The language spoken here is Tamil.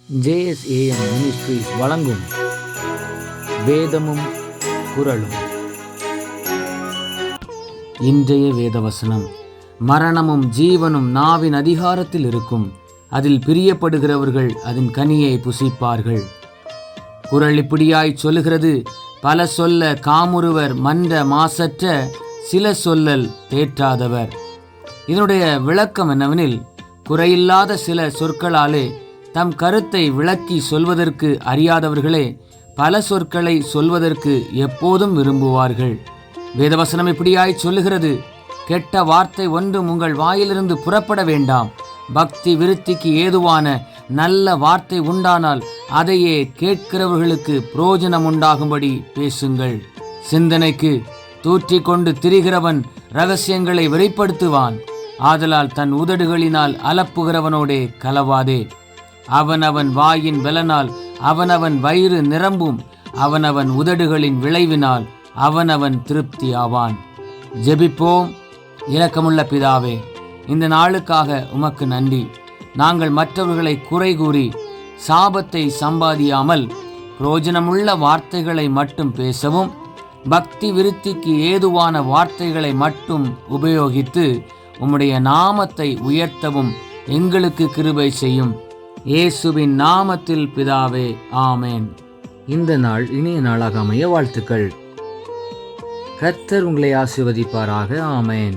JSAM மினிஸ்ட்ரீஸ் வழங்கும் வேதமும் குறளும். இன்றைய வேதவசனம்: மரணமும் ஜீவனும் நாவின் அதிகாரத்தில் இருக்கும், அதில் பிரியப்படுகிறவர்கள் அதன் கனியை புசிப்பார்கள். குறள் இப்படியாய் சொல்லுகிறது: பல சொல்ல காமுறுவர் மன்ற மாசற்ற, சில சொல்லல் தேற்றாதவர். இதனுடைய விளக்கம் என்னவெனில், குறையில்லாத சில சொற்களாலே தம் கருத்தை விளக்கி சொல்வதற்கு அறியாதவர்களே பல சொற்களை சொல்வதற்கு எப்போதும் விரும்புவார்கள். வேதவசனம் இப்படியாய் சொல்லுகிறது: கெட்ட வார்த்தை ஒன்றும் உங்கள் வாயிலிருந்து புறப்பட வேண்டாம். பக்தி விருத்திக்கு ஏதுவான நல்ல வார்த்தை உண்டானால் அதையே கேட்கிறவர்களுக்கு பிரயோஜனம் உண்டாகும்படி பேசுங்கள். சிந்தனைக்கு தூற்றிக்கொண்டு திரிகிறவன் இரகசியங்களை வெளிப்படுத்துவான். ஆதலால் தன் உதடுகளினால் அலப்புகிறவனோடே கலவாதே. அவனவன் வாயின் பலனால் அவனவன் வயிறு நிரம்பும், அவனவன் உதடுகளின் விளைவினால் அவனவன் திருப்தி ஆவான். ஜெபிப்போம். இரக்கமுள்ள பிதாவே, இந்த நாளுக்காக உமக்கு நன்றி. நாங்கள் மற்றவர்களை குறை கூறி சாபத்தை சம்பாதியாமல் பிரயோஜனமுள்ள வார்த்தைகளை மட்டும் பேசவும், பக்தி விருத்திக்கு ஏதுவான வார்த்தைகளை மட்டும் உபயோகித்து உம்முடைய நாமத்தை உயர்த்தவும் எங்களுக்கு கிருபை செய்யும். இயேசுவின் நாமத்தில் பிதாவே, ஆமேன். இந்த நாள் இனிய நாளாக அமைய வாழ்த்துக்கள். கர்த்தர் உங்களை ஆசீர்வதிப்பாராக. ஆமேன்.